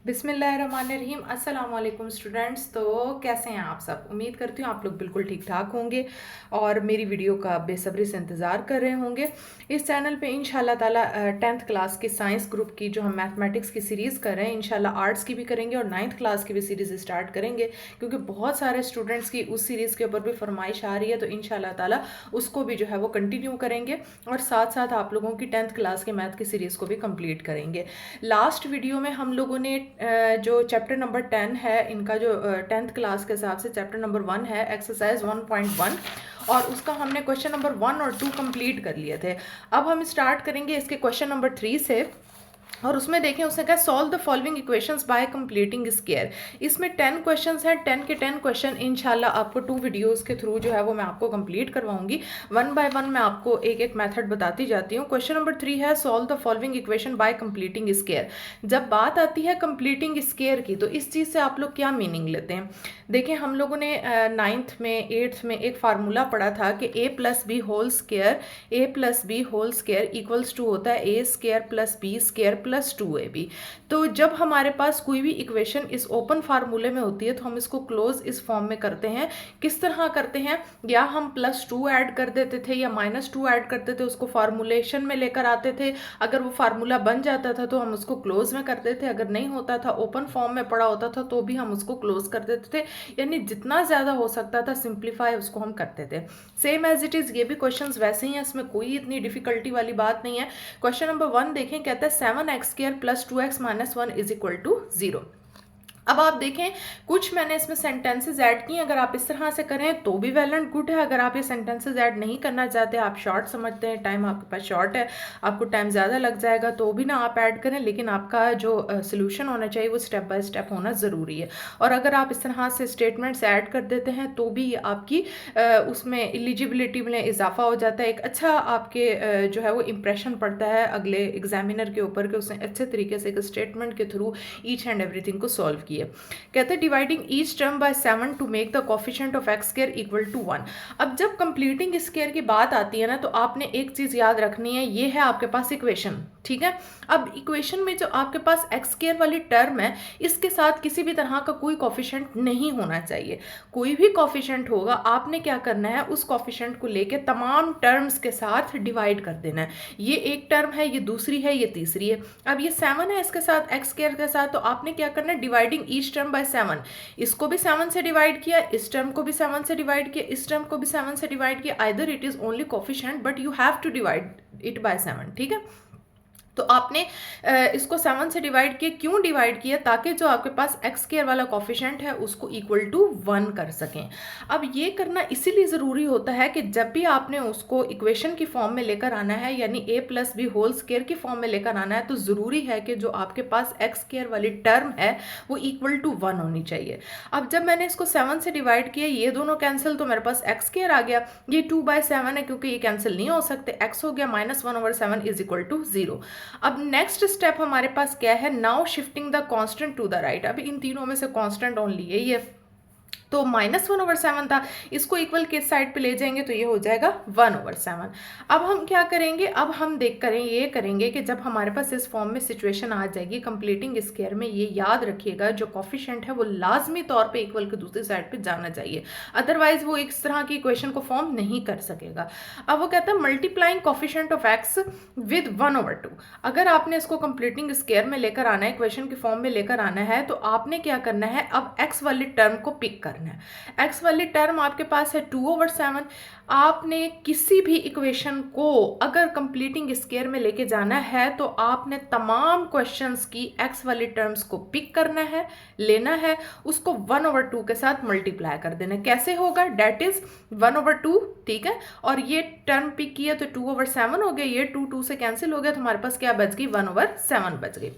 बिस्मिल्लाहिर्रहमानिर्रहीम। अस्सलाम वालेकुम स्टूडेंट्स। तो कैसे हैं आप सब? उम्मीद करती हूँ आप लोग बिल्कुल ठीक ठाक होंगे और मेरी वीडियो का बेसब्री से इंतज़ार कर रहे होंगे। इस चैनल पे इंशाल्लाह ताला 10th क्लास की साइंस ग्रुप की जो हम मैथमेटिक्स की सीरीज़ कर रहे हैं, इंशाल्लाह आर्ट्स की भी करेंगे और 9th क्लास की भी सीरीज़ स्टार्ट करेंगे, क्योंकि बहुत सारे स्टूडेंट्स की उस सीरीज़ के ऊपर भी फरमाइश आ रही है। तो इंशाल्लाह ताला उसको भी जो है वो कंटिन्यू करेंगे और साथ साथ आप लोगों की 10th क्लास के मैथ की सीरीज़ को भी कंप्लीट करेंगे। लास्ट वीडियो में हम लोगों ने जो चैप्टर नंबर 10 है, इनका जो 10th क्लास के हिसाब से चैप्टर नंबर 1 है, एक्सरसाइज 1.1, और उसका हमने क्वेश्चन नंबर 1 और 2 कंप्लीट कर लिए थे। अब हम स्टार्ट करेंगे इसके क्वेश्चन नंबर 3 से। और उसमें देखें, उसने कहा solve the following equations bye completing square. इसमें 10 क्वेश्चंस हैं, 10 के 10 क्वेश्चन इंशाल्लाह आपको 2 वीडियोस के थ्रू जो है वो मैं आपको कंप्लीट करवाऊंगी। वन बाय वन मैं आपको एक एक मेथड बताती जाती हूँ। क्वेश्चन नंबर 3 है solve the following equation by completing square. जब बात आती है कंप्लीटिंग स्क्वायर की, तो इस चीज़ से आप लोग क्या मीनिंग लेते हैं? देखें, हम लोगों ने 9th में 8th में एक फार्मूला पढ़ा था कि a plus B whole square equals to होता है a square plus B square plus 2ab। तो जब हमारे पास कोई भी इक्वेशन इस ओपन फार्मूले में होती है तो हम इसको क्लोज इस फॉर्म में करते हैं। किस तरह करते हैं? या हम +2 ऐड कर देते थे या -2 ऐड करते थे, उसको फार्मूलेशन में लेकर आते थे। अगर वो फार्मूला बन जाता था तो हम उसको क्लोज में करते थे, अगर नहीं होता था, ओपन फॉर्म में पड़ा होता था, तो भी हम उसको क्लोज कर देते थे। यानी जितना ज़्यादा हो सकता था सिंप्लीफाई उसको हम करते थे। सेम एज इट इज़ ये भी क्वेश्चंस वैसे ही हैं, इसमें कोई इतनी डिफिकल्टी वाली बात नहीं है। क्वेश्चन नंबर 1 देखें, कहता है 7x² + 2x - 1 = 0। अब आप देखें, कुछ मैंने इसमें सेंटेंसेस ऐड किए। अगर आप इस तरह से करें तो भी वेल एंड गुड है। अगर आप ये सेंटेंसेस ऐड नहीं करना चाहते, आप शॉर्ट समझते हैं, टाइम आपके पास शॉर्ट है, आपको टाइम ज़्यादा लग जाएगा, तो भी ना आप ऐड करें, लेकिन आपका जो सोल्यूशन होना चाहिए वो स्टेप बाय स्टेप होना ज़रूरी है। और अगर आप इस तरह से स्टेटमेंट्स ऐड कर देते हैं तो भी आपकी उसमें एलिजिबिलिटी में इजाफा हो जाता है। एक अच्छा आपके जो है वो इम्प्रेशन पड़ता है अगले एग्जामिनर के ऊपर कि उसने अच्छे तरीके से एक स्टेटमेंट के थ्रू ईच एंड एवरीथिंग को सॉल्व किया। कहते हैं dividing each term by 7 to make the coefficient of x square equal to 1। अब जब कंप्लीटिंग स्क्वायर की बात आती है ना, तो आपने एक चीज याद रखनी है, ये है आपके पास इक्वेशन, ठीक है। अब इक्वेशन में जो आपके पास x स्क्वायर वाली टर्म है, इसके साथ किसी भी तरह का कोई कोफिशिएंट नहीं होना चाहिए। कोई भी कोफिशिएंट होगा, आपने क्या करना है, उस कोफिशिएंट को लेके तमाम टर्म्स के साथ डिवाइड कर देना है। ये एक टर्म है, ये दूसरी है, ये तीसरी है। अब ये 7 है इसके साथ, x स्क्वायर के साथ, तो आपने क्या करना है, डिवाइडिंग ईच टर्म बाय 7। इसको भी 7 से डिवाइड किया, इस टर्म को भी 7 से डिवाइड किया, इस टर्म को भी 7 से डिवाइड किया। Either it is only coefficient but you have to divide it by 7, ठीक है। तो आपने इसको 7 से डिवाइड किया। क्यों डिवाइड किया? ताकि जो आपके पास एक्स स्क्वायर वाला कॉफिशेंट है उसको इक्वल टू 1 कर सकें। अब ये करना इसीलिए ज़रूरी होता है कि जब भी आपने उसको इक्वेशन की फॉर्म में लेकर आना है, यानी a plus B whole square की फॉर्म में लेकर आना है, तो ज़रूरी है कि जो आपके पास एक्स स्क्वायर वाली टर्म है वो इक्वल टू 1 होनी चाहिए। अब जब मैंने इसको 7 से डिवाइड किया, ये दोनों कैंसिल, तो मेरे पास एक्स स्क्वायर आ गया। ये 2/7 है, क्योंकि ये कैंसिल नहीं हो सकते, x हो गया -1/7 = 0। अब नेक्स्ट स्टेप हमारे पास क्या है, now shifting the constant to the right. अब इन तीनों में से कांस्टेंट ओनली यही है, तो -1/7 था, इसको इक्वल के साइड पे ले जाएंगे तो ये हो जाएगा 1/7। अब हम क्या करेंगे, अब हम ये करेंगे कि जब हमारे पास इस फॉर्म में सिचुएशन आ जाएगी कंप्लीटिंग स्क्वायर में, ये याद रखिएगा जो कोफिशिएंट है वो लाजमी तौर पे इक्वल के दूसरी साइड पे जाना चाहिए, अदरवाइज वो इस तरह की इक्वेशन को फॉर्म नहीं कर सकेगा। अब वो कहता है multiplying coefficient of x with 1/2। अगर आपने इसको कंप्लीटिंग स्क्वायर में लेकर आना है, इक्वेशन की फॉर्म में लेकर आना है, तो आपने क्या करना है, अब x वाली टर्म को पिक करना है। x वाली टर्म आपके पास है 2/7। आपने किसी भी इक्वेशन को अगर कंप्लीटिंग स्क्वायर में लेके जाना है तो आपने तमाम क्वेश्चंस की x वाली टर्म्स को पिक करना है, लेना है, उसको 1/2 के साथ मल्टीप्लाई कर देना है। कैसे होगा? डेट इज 1/2, ठीक है। और ये टर्म पिक किया तो 2/7 हो गया, ये 2 से कैंसिल हो गया, तो हमारे पास क्या बच गई, 1/7 बच गई।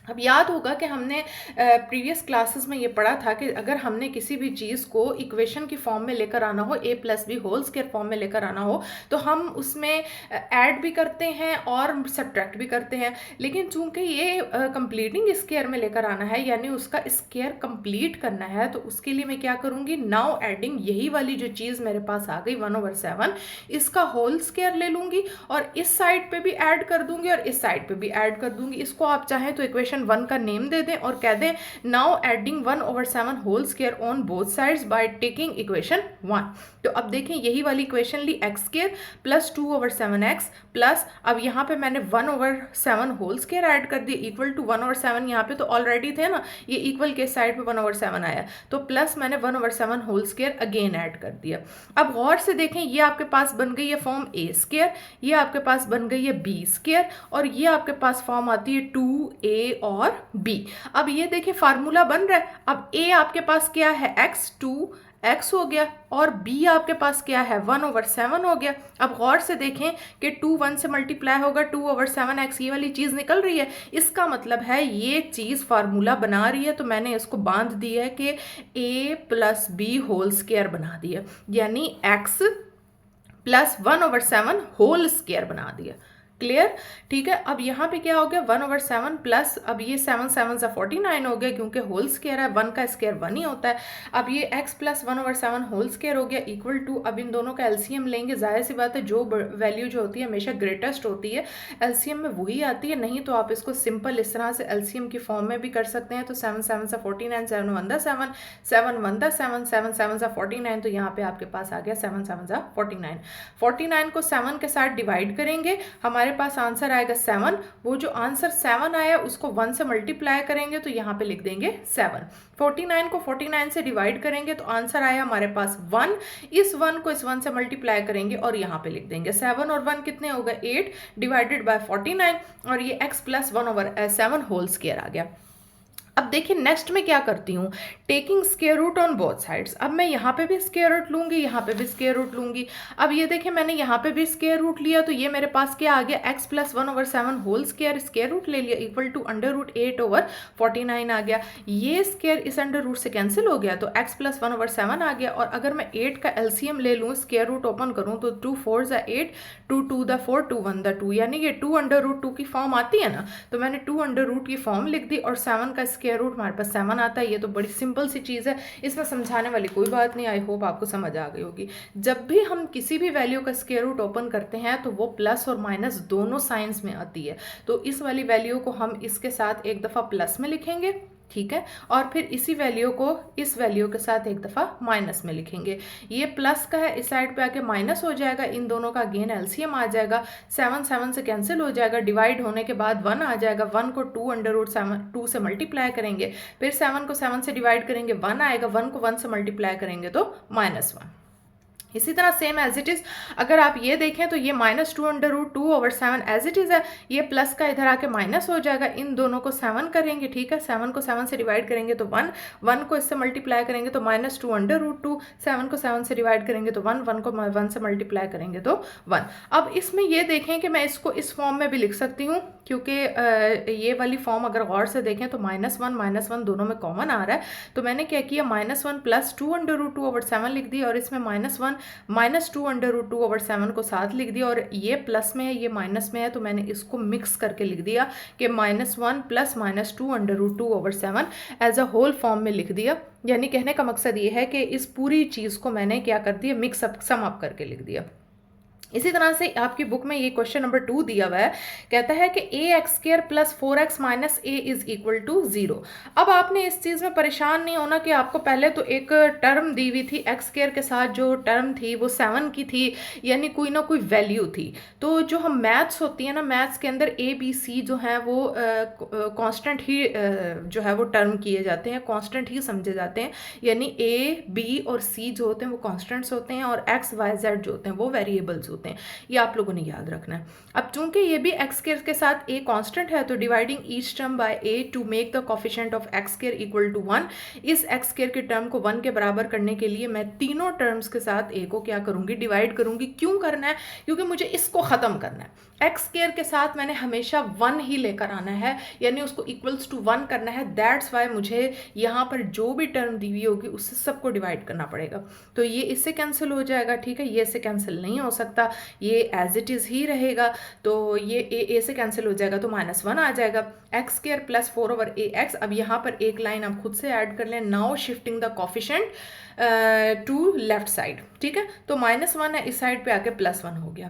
अब याद होगा कि हमने प्रीवियस क्लासेस में ये पढ़ा था कि अगर हमने किसी भी चीज़ को इक्वेशन की फॉर्म में लेकर आना हो, a plus B whole square form में लेकर आना हो, तो हम उसमें ऐड भी करते हैं और सब्ट्रैक्ट भी करते हैं। लेकिन चूंकि ये कंप्लीटिंग स्क्वायर में लेकर आना है, यानी उसका स्क्वायर कंप्लीट करना है, तो उसके लिए मैं क्या करूँगी, नाउ एडिंग, यही वाली जो चीज़ मेरे पास आ गई 1/7, इसका होल स्क्वायर ले लूँगी और इस साइड पे भी ऐड कर दूंगी और इस साइड पे भी ऐड कर दूंगी। इसको आप चाहें तो इक्वेशन इक्वेशन 1 का नेम दे दें और कह दें now adding 1/7 whole square on both sides by taking equation 1। तो अब देखें यही वाली इक्वेशन ली x square plus 2/7x plus अब यहाँ पे मैंने 1/7 होल स्क्वायर ऐड कर दिया इक्वल टू 1/7, यहाँ पे तो ऑलरेडी थे ना, ये इक्वल के साइड पे 1/7 आया तो प्लस मैंने 1/7 होल स्क्वायर अगेन ऐड कर दिया। अब गौर से देखें ये आपके पास बन गई है फॉर्म a स्क्वायर, ये आपके पास बन गई है b स्क्वायर और ये आपके पास फॉर्म आती है 2a और b। अब ये देखिए फार्मूला बन रहा है। अब a आपके पास क्या है x, 2x हो गया और b आपके पास क्या है 1/7 हो गया। अब गौर से देखें कि 2 1 से मल्टीप्लाई होगा 2/7x, ये वाली चीज़ निकल रही है। इसका मतलब है ये चीज़ फार्मूला बना रही है, तो मैंने इसको बांध दिया है कि a plus B whole square बना दिया, यानी x प्लस 1/7 होल स्क्वायर बना दिया। क्लियर? ठीक है। अब यहाँ पे क्या हो गया 1/7 प्लस अब ये 7 7 से 49 हो गया क्योंकि होल स्क्वायर है, 1 का स्क्वायर 1 ही होता है। अब ये x प्लस 1/7 होल स्क्वायर हो गया इक्वल टू, अब इन दोनों का एलसीएम लेंगे। जाहिर सी बात है जो वैल्यू जो होती है हमेशा ग्रेटेस्ट होती है, एलसीएम में वही आती है। नहीं तो आप इसको सिंपल इस तरह से एलसीएम की फॉर्म में भी कर सकते हैं। तो 7 7 से 49, 7 1 दा 7, 7 1 दा 7, 7 7 से 49, तो यहाँ पे आपके पास आ गया 7 7 से 49। 49 को 7 के साथ डिवाइड करेंगे, हमारे पास आंसर आएगा 7। वो जो आंसर 7 आया उसको 1 से मल्टीप्लाई करेंगे तो यहाँ पे लिख देंगे 7। 49 को 49 से डिवाइड करेंगे तो आंसर आया हमारे पास 1। इस 1 को इस 1 से मल्टीप्लाई करेंगे और यहाँ पे लिख देंगे 7 और 1 कितने हो गए 8 डिवाइडेड बाय 49 और ये x प्लस 1/7 होल स्क्वायर आ गया। अब देखिए नेक्स्ट में क्या करती हूँ, taking square root on both sides. अब मैं यहाँ पे भी स्क्वायर रूट लूँगी, यहाँ पे भी स्क्वायर रूट लूँगी। अब ये देखिए मैंने यहाँ पे भी स्क्वायर रूट लिया तो ये मेरे पास क्या आ गया x plus 1/7 whole square, square root ले लिया इक्वल टू √8/49 आ गया। ये स्क्वायर इस अंडर रूट से कैंसिल हो गया तो x प्लस 1/7 आ गया। और अगर मैं 8 का एलसीएम ले लूँ, स्क्वायर रूट ओपन करूँ तो 2 4 ज़ा 8, 2 2 दा 4, 2 1 दा 2, यानी ये 2√2 की फॉर्म आती है ना, तो मैंने 2√2 की फॉर्म लिख दी और 7 का स्क्वायर रूट हमारे पास 7 आता है। ये तो बड़ी सिंपल सी चीज़ है, इसमें समझाने वाली कोई बात नहीं। आई होप आपको समझ आ गई होगी। जब भी हम किसी भी वैल्यू का स्क्वायर रूट ओपन करते हैं तो वो प्लस और माइनस दोनों साइंस में आती है। तो इस वाली वैल्यू को हम इसके साथ एक दफ़ा प्लस में लिखेंगे, ठीक है, और फिर इसी वैल्यू को इस वैल्यू के साथ एक दफ़ा माइनस में लिखेंगे। ये प्लस का है, इस साइड पे आके माइनस हो जाएगा, इन दोनों का अगेन एलसीएम आ जाएगा, 7 7 से कैंसिल हो जाएगा, डिवाइड होने के बाद 1 आ जाएगा। 1 को 2√2 से मल्टीप्लाई करेंगे, फिर 7 को 7 से डिवाइड करेंगे, 1 आएगा, 1 को 1 से मल्टीप्लाई करेंगे तो -1। इसी तरह सेम एज इट इज़ अगर आप ये देखें तो ये -2√2/7 एज इट इज़ है, ये प्लस का इधर आके माइनस हो जाएगा। इन दोनों को 7 करेंगे, ठीक है, 7 को 7 से डिवाइड करेंगे तो 1, 1 को इससे मल्टीप्लाई करेंगे तो -2√2, 7 को 7 से डिवाइड करेंगे तो 1, 1 को 1 से मल्टीप्लाई करेंगे तो 1। अब इसमें ये देखें कि मैं इसको इस फॉर्म में भी लिख सकती हूँ क्योंकि ये वाली फॉर्म अगर गौर से देखें तो -1 दोनों में कॉमन आ रहा है। तो मैंने क्या किया -1 प्लस 2√2/7 लिख दिया और इसमें -1 -2√2/7 को साथ लिख दिया और ये प्लस में है ये माइनस में है तो मैंने इसको मिक्स करके लिख दिया कि -1 plus -2√2/7 as a whole form में लिख दिया। यानी कहने का मकसद ये है कि इस पूरी चीज़ को मैंने क्या कर दिया, मिक्स अप सम अप करके लिख दिया। इसी तरह से आपकी बुक में ये क्वेश्चन नंबर 2 दिया हुआ है, कहता है कि ax² plus 4x minus a is equal to 0। अब आपने इस चीज़ में परेशान नहीं होना कि आपको पहले तो एक टर्म दी हुई थी x² के साथ, जो टर्म थी वो 7 की थी, यानी कोई ना कोई वैल्यू थी। तो जो हम मैथ्स होती है ना, मैथ्स के अंदर a b c जो है वो कांस्टेंट ही जो है वो टर्म किए जाते हैं, कांस्टेंट ही समझे जाते हैं। यानी a b और c जो होते हैं वो कांस्टेंट्स होते हैं और x y z जो होते हैं वो वेरिएबल्स होते हैं। ये आप लोगों ने याद रखना है। अब चूंकि ये भी x² के साथ a कांस्टेंट है तो dividing each term by a to make the coefficient of x² equal to 1, इस x² के टर्म को 1 के बराबर करने के लिए मैं तीनों टर्म्स के साथ a को क्या करूंगी, डिवाइड करूंगी। क्यों करना है? क्योंकि मुझे इसको ख़त्म करना है। x² के साथ मैंने हमेशा 1 ही लेकर आना है, यानी उसको इक्वल्स टू 1 करना है। दैट्स वाई मुझे यहाँ पर जो भी टर्म दी हुई होगी उससे सबको डिवाइड करना पड़ेगा। तो ये इससे कैंसिल हो जाएगा, ठीक है, ये इससे कैंसिल नहीं हो सकता, ये एज इट इज़ ही रहेगा। तो ये a से कैंसिल हो जाएगा तो -1 आ जाएगा। x² plus 4/ax। अब यहाँ पर एक लाइन आप खुद से ऐड कर लें, now shifting the coefficient to left side, ठीक है। तो -1 है, इस साइड पे आके +1 हो गया।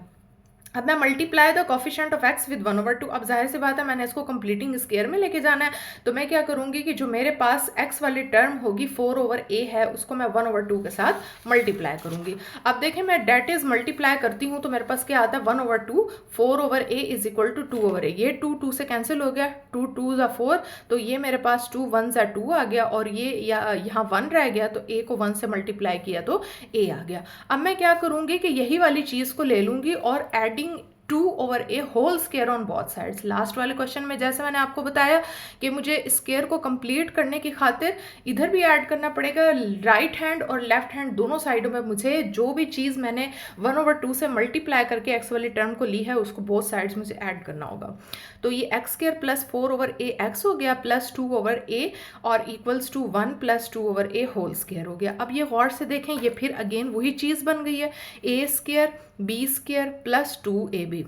अब मैं multiply the coefficient of x with 1/2। अब जाहिर सी बात है मैंने इसको कंप्लीटिंग स्केयर में लेके जाना है, तो मैं क्या करूंगी कि जो मेरे पास एक्स वाली टर्म होगी 4/a है, उसको मैं 1/2 के साथ मल्टीप्लाई करूंगी। अब देखें मैं डेट इज मल्टीप्लाई करती हूँ तो मेरे पास क्या आता है 1/2, 4/a is equal to 2/a। ये 2 से कैंसिल हो गया, 2 2 ज़ा 4, तो ये मेरे पास 2 1 ज़ा 2 आ गया, और ये यहाँ 1 रह गया, तो a को 1 से मल्टीप्लाई किया तो a आ गया। अब मैं क्या करूंगी कि यही वाली चीज़ को ले लूंगी और adding 2/a whole square on both sides. Last वाले क्वेश्चन में जैसे मैंने आपको बताया कि मुझे स्केयर को कंप्लीट करने की खातिर इधर भी ऐड करना पड़ेगा, राइट हैंड और लेफ्ट हैंड दोनों साइडों में मुझे जो भी चीज़ मैंने 1/2 से मल्टीप्लाई करके एक्स वाली टर्म को ली है उसको बोथ साइड्स मुझे ऐड करना होगा। तो ये x square plus 4/a x हो गया प्लस 2/a और equals to 1 plus 2/a whole square हो गया। अब ये गौर से देखें, ये फिर अगेन वही चीज़ बन गई है, a square b square plus 2ab।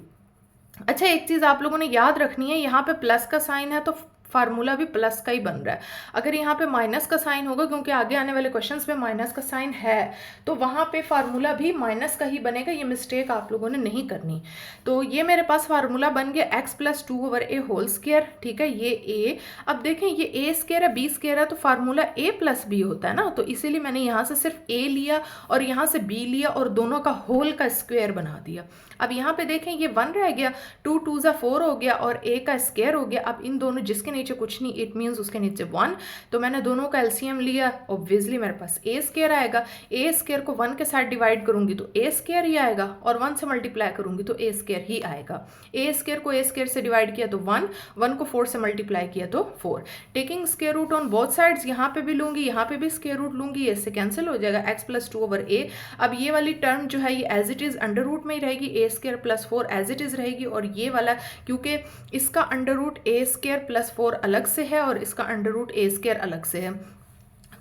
अच्छा, एक चीज़ आप लोगों ने याद रखनी है, यहाँ पे प्लस का साइन है तो फार्मूला भी प्लस का ही बन रहा है। अगर यहाँ पे माइनस का साइन होगा, क्योंकि आगे आने वाले क्वेश्चंस में माइनस का साइन है, तो वहाँ पे फार्मूला भी माइनस का ही बनेगा। ये मिस्टेक आप लोगों ने नहीं करनी। तो ये मेरे पास फार्मूला बन गया x plus 2/a whole square, ठीक है, ये a। अब देखें ये a स्केयर है b स्केयर है, तो फार्मूला a प्लस b होता है ना, तो इसीलिए मैंने यहाँ से सिर्फ a लिया और यहाँ से b लिया और दोनों का होल का स्क्वायर बना दिया। अब यहाँ पे देखें ये 1 रह गया, 2 2 ज़ा 4 हो गया और a का स्क्वायर हो गया। अब इन दोनों, जिसके नीचे कुछ नहीं, इट मीन्स उसके नीचे 1, तो मैंने दोनों का एलसीएम लिया, ऑब्वियसली मेरे पास a स्क्वायर आएगा। a स्क्वायर को 1 के साथ डिवाइड करूंगी तो a स्क्वायर ही आएगा, और 1 से मल्टीप्लाई करूंगी तो a स्क्वायर ही आएगा। a स्क्वायर को a स्क्वायर से डिवाइड किया तो 1, 1 को 4 से मल्टीप्लाई किया तो 4। Taking square root on both sides, यहाँ पे भी लूंगी, यहाँ पे भी स्क्वायर रूट लूंगी, इससे कैंसिल हो जाएगा x प्लस 2/a। अब ये वाली टर्म जो है ये as it is under root में ही रहेगी, a square plus 4 as it is रहेगी, और ये वाला क्योंकि इसका under root a square plus 4 अलग से है और इसका अंडर रूट a स्क्वायर अलग से है,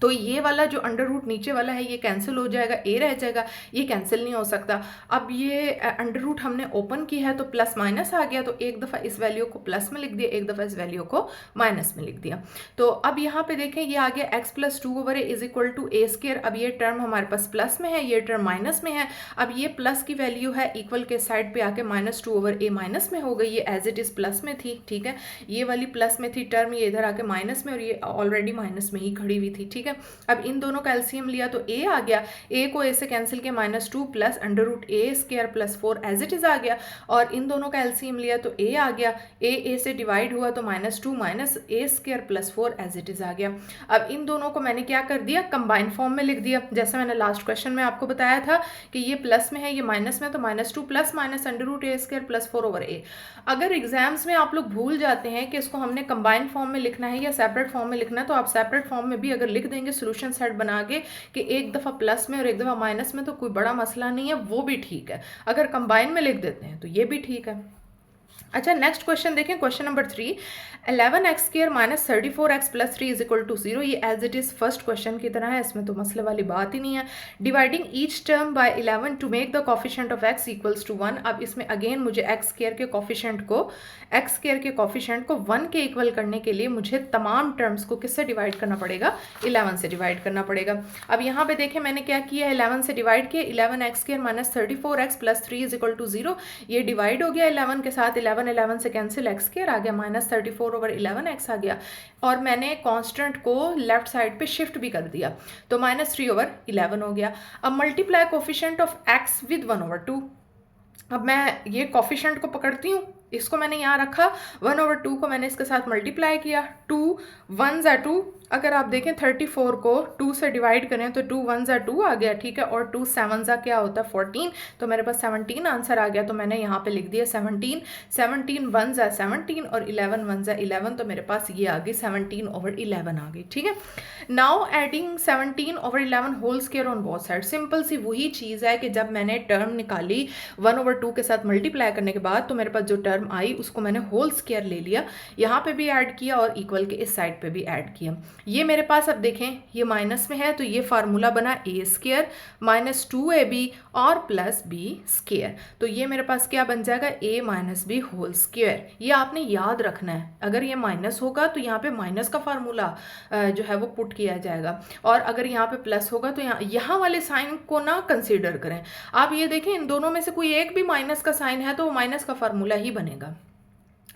तो ये वाला जो अंडर रूट नीचे वाला है ये कैंसिल हो जाएगा, a रह जाएगा, ये कैंसिल नहीं हो सकता। अब ये अंडर रूट हमने ओपन की है तो प्लस माइनस आ गया, तो एक दफ़ा इस वैल्यू को प्लस में लिख दिया, एक दफ़ा इस वैल्यू को माइनस में लिख दिया। तो अब यहाँ पे देखें ये आ गया x plus 2/a is equal to a square. अब ये टर्म हमारे पास प्लस में है, ये टर्म माइनस में है। अब ये प्लस की वैल्यू है, इक्वल के साइड पे आके माइनस 2/a माइनस में हो गई, ये एज इट इज़ प्लस में थी, ठीक है, ये वाली प्लस में थी टर्म, ये इधर आके माइनस में, और ये ऑलरेडी माइनस में ही खड़ी हुई थी, ठीक है। अब इन दोनों का एलसीएम लिया तो a आ गया, a को a से कैंसिल किया, -2 plus under root a square plus 4 as it is आ गया, और इन दोनों का एलसीएम लिया तो a आ गया, a से डिवाइड हुआ तो -2 minus a square plus 4 as it is आ गया। अब इन दोनों को मैंने क्या कर दिया, कंबाइन फॉर्म में लिख दिया। जैसे मैंने लास्ट क्वेश्चन में आपको बताया था कि ये प्लस में है, ये माइनस में, तो -2 plus minus under root a square plus 4/a। अगर एग्जाम्स में आप लोग भूल जाते हैं कि इसको हमने कंबाइन फॉर्म में लिखना है या सेपरेट फॉर्म में लिखना है, तो आप सेपरेट फॉर्म में भी अगर लिख देंगे सोल्यूशन सेट बना के कि एक दफ़ा प्लस में और एक दफ़ा माइनस में, तो कोई बड़ा मसला नहीं है, वो भी ठीक है। अगर कंबाइन में लिख देते हैं तो ये भी ठीक है। अच्छा, नेक्स्ट क्वेश्चन देखें, question number 3, 11x square minus 34x plus 3 is equal to 0। ये as it is first question की तरह है, इसमें तो मसले वाली बात ही नहीं है। Dividing each term by 11 to make the coefficient of x equals to 1। अब इसमें अगेन मुझे x स्क्वायर के कोफिशिएंट को 1 के इक्वल करने के लिए मुझे तमाम टर्म्स को किससे डिवाइड करना पड़ेगा, 11 से डिवाइड करना पड़ेगा। अब यहाँ पे देखें मैंने क्या किया, 11 से डिवाइड किया, 11x square minus 34x plus 3 is equal to 0। ये डिवाइड हो गया 11 के साथ, 11 से कैंसिल, x स्क्वायर आ गया, -34/11x आ गया, और मैंने कांस्टेंट को लेफ्ट साइड पे शिफ्ट भी कर दिया, तो -3/11 हो गया। अब multiply coefficient of x with 1/2। अब मैं ये कोफिशिएंट को पकड़ती हूँ, इसको मैंने यहाँ रखा, 1/2 को मैंने इसके साथ मल्टीप्लाई किया, 2 1 ज़ा 2। अगर आप देखें 34 को 2 से डिवाइड करें तो 2 1 ज़ा 2 आ गया, ठीक है, और 2 7 ज़ा क्या होता है 14, तो मेरे पास 17 आंसर आ गया, तो मैंने यहाँ पे लिख दिया 17। 17 1 ज़ा 17 और 11 1 ज़ा 11, तो मेरे पास ये आ गई 17/11 आ गई, ठीक है। Now adding 17/11 whole square on both side. Simple सी वही चीज़ है कि जब मैंने टर्म निकाली 1/2 के साथ मल्टीप्लाई करने के बाद, तो मेरे पास जो टर्म आई उसको मैंने होल स्क्वायर ले लिया, यहाँ पे भी ऐड किया और इक्वल के इस साइड पे भी ऐड किया। ये मेरे पास अब देखें ये माइनस में है तो ये फार्मूला बना ए स्क्र माइनस 2ab और प्लस बी स्क्र। तो ये मेरे पास क्या बन जाएगा a minus B whole square. ये आपने याद रखना है, अगर ये माइनस होगा तो यहाँ पे माइनस का फार्मूला जो है वो पुट किया जाएगा, और अगर यहाँ पे प्लस होगा तो यहाँ वाले साइन को ना कंसीडर करें। आप ये देखें इन दोनों में से कोई एक भी माइनस का साइन है तो वो माइनस का फार्मूला ही बनेगा।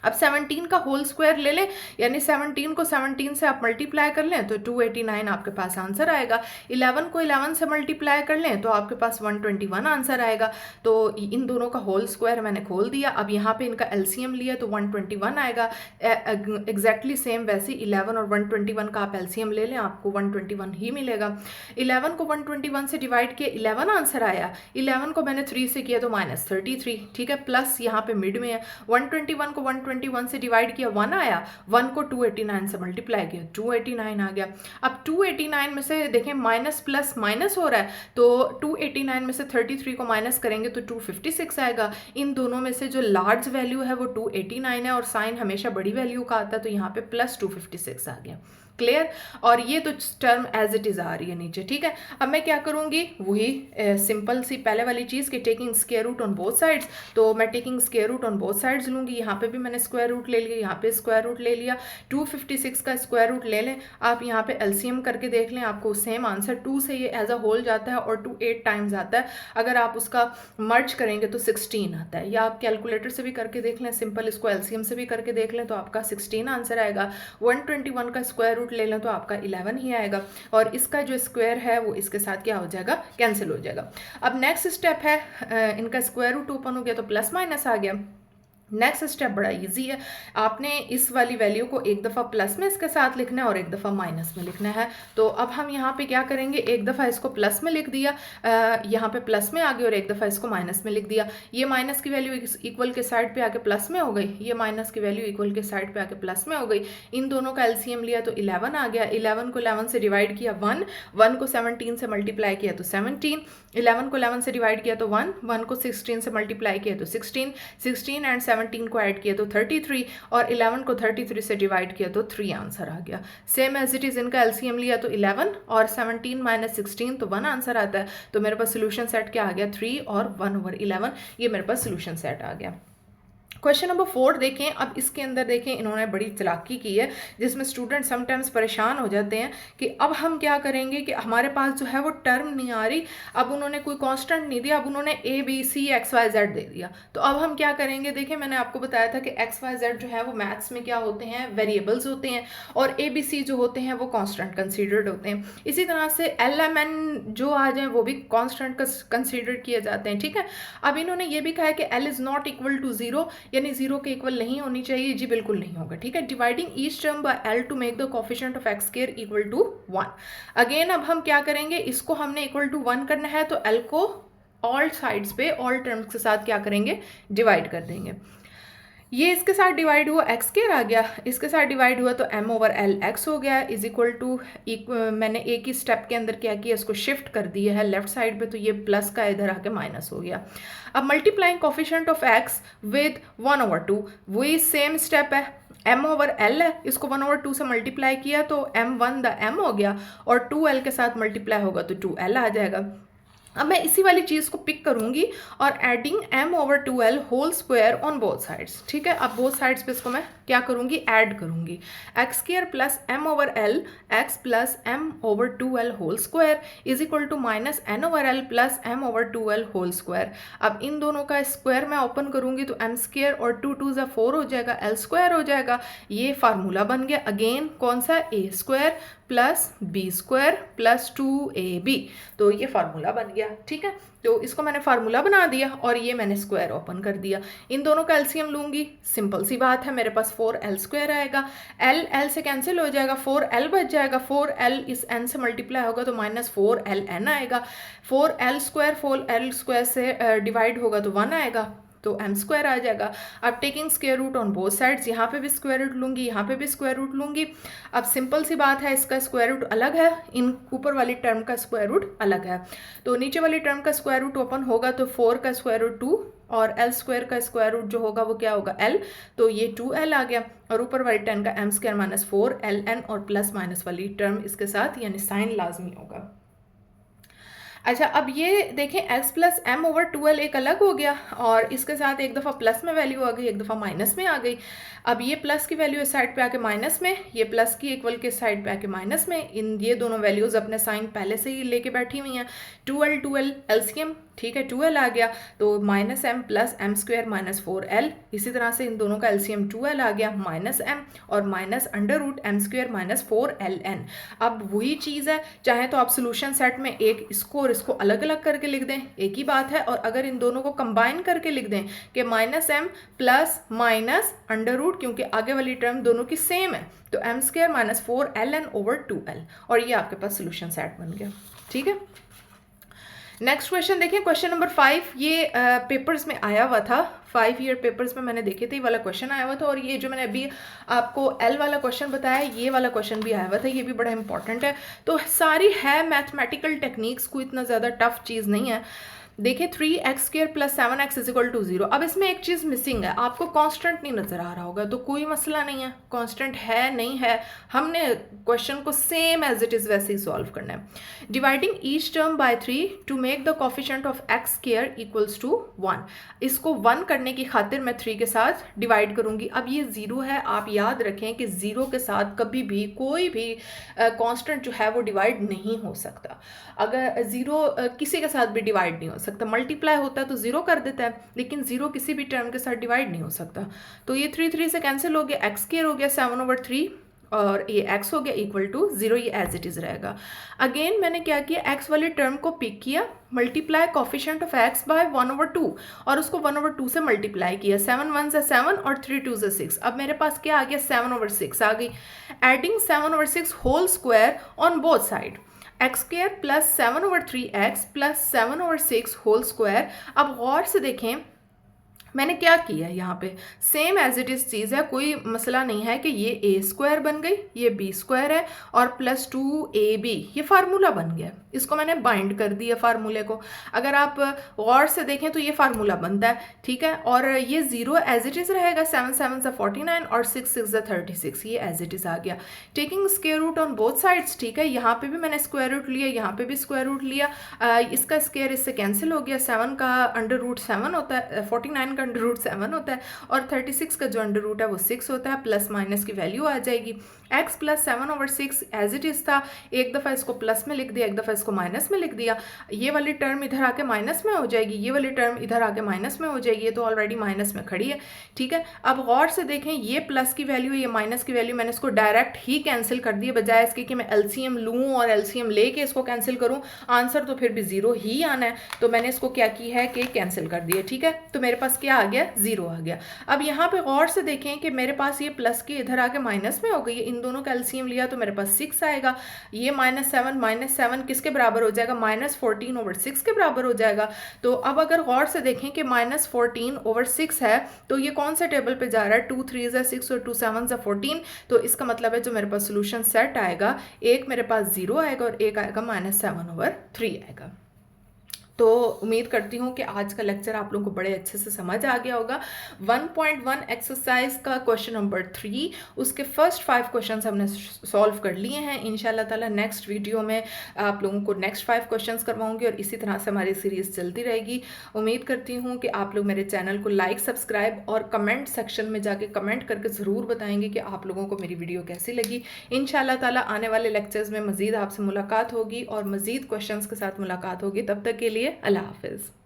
अब 17 का होल स्क्वायर ले लें, यानी 17 को 17 से आप मल्टीप्लाई कर लें तो 289 आपके पास आंसर आएगा। 11 को 11 से मल्टीप्लाई कर लें तो आपके पास 121 आंसर आएगा। तो इन दोनों का होल स्क्वायर मैंने खोल दिया। अब यहाँ पे इनका एलसीएम लिया तो 121 आएगा। एग्जैक्टली सेम वैसे 11 और 121 का आप एलसीएम ले लें, आपको 121 ही मिलेगा। 11 को 121 से डिवाइड किया 11 आंसर आया। 11 को मैंने 3 से किया तो -33, ठीक है, प्लस यहाँ पे मिड में है। 121 को 121 से डिवाइड किया 1 आया, 1 को 289 से मल्टीप्लाई किया 289 आ गया। अब 289 में से देखें माइनस प्लस माइनस हो रहा है, तो 289 में से 33 को माइनस करेंगे तो 256 आएगा। इन दोनों में से जो लार्ज वैल्यू है वो 289 है और साइन हमेशा बड़ी वैल्यू का आता है, तो यहाँ पे प्लस 256 आ गया। क्लियर? और ये तो टर्म एज इट इज आ रही है नीचे, ठीक है। अब मैं क्या करूंगी, वही सिंपल सी पहले वाली चीज कि taking square root on both sides, तो मैं taking square root on both sides लूंगी। यहाँ पे भी मैंने स्क्वायर रूट ले लिया, यहाँ पे स्क्वायर रूट ले लिया। 256 का स्क्वायर रूट ले लें आप, यहाँ पे एलसीएम करके देख लें, आपको सेम आंसर 2 से ये एज अ होल जाता है और 2 8 टाइम्स आता है। अगर आप उसका मर्ज करेंगे तो 16 आता है, या आप कैलकुलेटर से भी करके देख लें, सिंपल इसको एलसीएम से भी करके देख लें तो आपका 16 आंसर आएगा। 121 का स्क्वायर रूट ले लें तो आपका 11 ही आएगा, और इसका जो स्क्वायर है वो इसके साथ क्या हो जाएगा, कैंसिल हो जाएगा। अब नेक्स्ट स्टेप है, इनका स्क्वायर रूट ओपन हो गया तो प्लस माइनस आ गया। नेक्स्ट स्टेप बड़ा इजी है, आपने इस वाली वैल्यू को एक दफ़ा प्लस में इसके साथ लिखना है और एक दफ़ा माइनस में लिखना है। तो अब हम यहाँ पे क्या करेंगे, एक दफ़ा इसको प्लस में लिख दिया, यहाँ पे प्लस में आ गई, और एक दफ़ा इसको माइनस में लिख दिया। ये माइनस की वैल्यू इक्वल के साइड पे आके प्लस में हो गई, ये माइनस की वैल्यू इक्वल के साइड पे आके प्लस में हो गई। इन दोनों का एलसीएम लिया तो 11 आ गया। 11 को 11 से डिवाइड किया 1, 1 को 17 से मल्टीप्लाई किया तो 17, 11 को 11 से डिवाइड किया तो 1, 1 को 16 से मल्टीप्लाई किया तो 16, 16 एंड 17 को ऐड किया तो 33, और 11 को 33 से डिवाइड किया तो 3 आंसर आ गया। सेम एज इट इज इनका एलसीएम लिया तो 11 और 17 माइनस 16 तो 1 आंसर आता है। तो मेरे पास सोल्यूशन सेट क्या आ गया, 3 और 1/11, ये मेरे पास सोल्यूशन सेट आ गया। क्वेश्चन नंबर 4 देखें। अब इसके अंदर देखें इन्होंने बड़ी चालाकी की है, जिसमें स्टूडेंट समटाइम्स परेशान हो जाते हैं कि अब हम क्या करेंगे कि हमारे पास जो है वो टर्म नहीं आ रही। अब उन्होंने कोई कांस्टेंट नहीं दिया, अब उन्होंने ABCXYZ दे दिया। तो अब हम क्या करेंगे, देखें मैंने आपको बताया था कि XYZ जो है वो मैथ्स में क्या होते हैं, वेरिएबल्स होते हैं, और ABC जो होते हैं वो कांस्टेंट कंसीडर्ड होते हैं। इसी तरह से LMN जो आ जाए वो भी कांस्टेंट कंसीडर किए जाते हैं, ठीक है। अब इन्होंने ये भी कहा है कि L is not equal to 0, यानी 0 के इक्वल नहीं होनी चाहिए। जी बिल्कुल नहीं होगा, ठीक है। Dividing each term by L to make the coefficient of x square equal to 1। Again अब हम क्या करेंगे, इसको हमने इक्वल टू 1 करना है तो L को ऑल साइड्स पे ऑल टर्म्स के साथ क्या करेंगे, डिवाइड कर देंगे। ये इसके साथ डिवाइड हुआ x स्क्वायर आ गया, इसके साथ डिवाइड हुआ तो m/L x हो गया इज इक्वल टू, मैंने एक ही स्टेप के अंदर क्या किया, इसको शिफ्ट कर दिया है लेफ्ट साइड पे, तो ये प्लस का इधर आके माइनस हो गया। अब multiplying coefficient of x with 1/2, वही सेम स्टेप है, m/L है, इसको 1/2 से मल्टीप्लाई किया तो m1 द m हो गया, और 2L के साथ मल्टीप्लाई होगा तो 2L आ जाएगा। अब मैं इसी वाली चीज़ को पिक करूंगी और adding m/2L whole square on both sides, ठीक है। अब बोथ साइड्स पे इसको मैं क्या करूंगी, ऐड करूंगी, x square plus m/L x plus m/2L whole square is equal to minus n/L plus m/2L whole square. अब इन दोनों का स्क्वायर मैं ओपन करूंगी तो m स्क्वायर और 2 2 4 हो जाएगा, L स्क्वायर हो जाएगा। ये फार्मूला बन गया अगेन कौन सा, a square plus B square plus 2ab, तो ये फार्मूला बन गया, ठीक है। तो इसको मैंने फार्मूला बना दिया और ये मैंने स्क्वायर ओपन कर दिया। इन दोनों का एलसीएम लूंगी, सिंपल सी बात है, मेरे पास 4L स्क्वायर आएगा, L से कैंसिल हो जाएगा, 4L बच जाएगा, 4L इस n से मल्टीप्लाई होगा तो माइनस 4LN आएगा, 4L स्क्वायर से डिवाइड होगा तो 1 आएगा, तो m स्क्वायर आ जाएगा। अब taking square root on both sides, यहाँ पे भी स्क्वायर रूट लूंगी, यहाँ पे भी स्क्वायर रूट लूंगी। अब सिंपल सी बात है, इसका स्क्वायर रूट अलग है, इन ऊपर वाली टर्म का स्क्वायर रूट अलग है, तो नीचे वाली टर्म का स्क्वायर रूट ओपन होगा तो 4 का स्क्वायर रूट 2 और एल स्क्वायर का स्क्वायर रूट जो होगा वो क्या होगा एल, तो ये 2l आ गया, और ऊपर वाली टर्म का m स्क्वायर माइनस 4ln और प्लस माइनस वाली टर्म इसके साथ, यानी साइन लाजमी होगा। अच्छा, अब ये देखें x plus M over 2l एक अलग हो गया, और इसके साथ एक दफ़ा प्लस में वैल्यू आ गई, एक दफ़ा माइनस में आ गई। अब ये प्लस की वैल्यू इस साइड पे आके माइनस में, ये प्लस की इक्वल के साइड पे आके माइनस में, इन ये दोनों वैल्यूज़ अपने साइन पहले से ही लेके बैठी हुई हैं। 2l एलसीएम, ठीक है 2l आ गया, तो minus M plus M square minus 4l, इसी तरह से इन दोनों का एलसीएम 2l आ गया, माइनस एम और minus under root M square minus 4ln। अब वही चीज़ है, चाहे तो आप सोल्यूशन सेट में एक इसको और इसको अलग अलग करके लिख दें, एक ही बात है, और अगर इन दोनों को कंबाइन करके लिख दें कि minus M plus minus under root, क्योंकि आगे वाली टर्म दोनों की सेम है, तो M square minus 4ln over 2l, और ये आपके पास सोल्यूशन सेट बन गया। ठीक है, नेक्स्ट क्वेश्चन देखिए, क्वेश्चन नंबर 5, ये पेपर्स में आया हुआ था, 5 ईयर पेपर्स में मैंने देखे थे, ये वाला क्वेश्चन आया हुआ था, और ये जो मैंने अभी आपको एल वाला क्वेश्चन बताया, ये वाला क्वेश्चन भी आया हुआ था, ये भी बड़ा इंपॉर्टेंट है। तो सारी है मैथमेटिकल टेक्निक्स, कोई इतना ज़्यादा टफ चीज़ नहीं है। देखिए 3x square plus 7x is equal to 0। अब इसमें एक चीज़ मिसिंग है, आपको कांस्टेंट नहीं नज़र आ रहा होगा, तो कोई मसला नहीं है, कांस्टेंट है नहीं है, हमने क्वेश्चन को सेम एज इट इज़ वैसे ही सॉल्व करना है। Dividing each term by 3 to make the coefficient of x square equals to 1। इसको 1 करने की खातिर मैं 3 के साथ डिवाइड करूंगी। अब ये 0 है, आप याद रखें कि 0 के साथ कभी भी कोई भी कांस्टेंट जो है वो डिवाइड नहीं हो सकता। अगर 0 किसी के साथ भी डिवाइड नहीं हो सकता, मल्टीप्लाई होता है तो 0 कर देता है, लेकिन 0 किसी भी टर्म के साथ डिवाइड नहीं हो सकता। तो ये 3 से कैंसिल हो गया, x स्क्वायर हो गया 7 ओवर 3, और ये x हो गया इक्वल टू 0, ये एज इट इज़ रहेगा। अगेन मैंने क्या किया, x वाले टर्म को पिक किया, multiply coefficient of x by 1 over 2, और उसको 1 ओवर 2 से मल्टीप्लाई किया, 7 1 से 7 और 3 2 से 6। अब मेरे पास क्या आ गया, 7 ओवर 6 आ गई। Adding 7 over 6 whole square on both side, x square plus 7 over 3x plus 7 over 6 whole square. अब गौर से देखें मैंने क्या किया है, यहाँ पे सेम एज इट इज़ चीज़ है, कोई मसला नहीं है कि ये a स्क्वायर बन गई, ये b स्क्वायर है, और प्लस 2ab ये फार्मूला बन गया, इसको मैंने बाइंड कर दिया फार्मूले को। अगर आप गौर से देखें तो ये फार्मूला बनता है, ठीक है, और ये 0 एज इट इज़ रहेगा, 7 7 से 49 और 6 6 से 36, ये एज इट इज़ आ गया। Taking square root on both sides, ठीक है, यहाँ पे भी मैंने स्क्वायर रूट लिया, यहाँ पे भी स्क्वायर रूट लिया, इसका स्क्वायर इससे कैंसिल हो गया, 7 का अंडर रूट 7 होता है, 49 अंडर रूट 7 होता है, और 36 का जो अंडर रूट है वो 6 होता है, प्लस माइनस की वैल्यू आ जाएगी। x plus 7 over 6 as it is था, एक दफ़ा इसको प्लस में लिख दिया, एक दफ़ा इसको माइनस में लिख दिया, ये वाली टर्म इधर आके माइनस में हो जाएगी, ये वाली टर्म इधर आके माइनस में हो जाएगी, ये तो ऑलरेडी माइनस में खड़ी है, ठीक है। अब गौर से देखें, ये प्लस की वैल्यू, ये माइनस की वैल्यू, मैंने इसको डायरेक्ट ही कैंसिल कर दिया, बजाय इसके कि मैं एलसीएम लूँ और एलसीएम लेके इसको कैंसिल करूँ, आंसर तो फिर भी 0 ही आना है, तो मैंने इसको क्या की है कि कैंसिल कर दिया, ठीक है। तो मेरे पास क्या आ गया, 0 आ गया। अब यहाँ पे गौर से देखें कि मेरे पास ये प्लस की इधर आके माइनस में हो गई है, इन दोनों का एलसीएम लिया तो मेरे पास 6 आएगा, ये माइनस 7 किसके बराबर हो जाएगा, माइनस 14 ओवर 6 के बराबर हो जाएगा। तो अब अगर गौर से देखें कि माइनस 14 ओवर 6 है, तो ये कौन से टेबल पे जा रहा है, 2 3 से 6 और 2 7 से 14, तो इसका मतलब है जो मेरे पास सोल्यूशन सेट आएगा, एक मेरे पास 0 आएगा और एक आएगा माइनस 7 ओवर 3 आएगा। तो उम्मीद करती हूँ कि आज का लेक्चर आप लोगों को बड़े अच्छे से समझ आ गया होगा। 1.1 एक्सरसाइज का क्वेश्चन नंबर 3, उसके फर्स्ट 5 क्वेश्चंस हमने सॉल्व कर लिए हैं। इंशाल्लाह ताला नेक्स्ट वीडियो में आप लोगों को नेक्स्ट 5 क्वेश्चंस करवाऊंगी और इसी तरह से हमारी सीरीज़ चलती रहेगी। उम्मीद करती हूँ कि आप लोग मेरे चैनल को लाइक, सब्सक्राइब और कमेंट सेक्शन में जाके कमेंट करके ज़रूर बताएंगे कि आप लोगों को मेरी वीडियो कैसी लगी। इंशाल्लाह ताला आने वाले लेक्चर्स में मज़ीद आपसे मुलाकात होगी और मज़ीद क्वेश्चंस के साथ मुलाकात होगी। तब तक के लिए अल्लाह हाफिज़।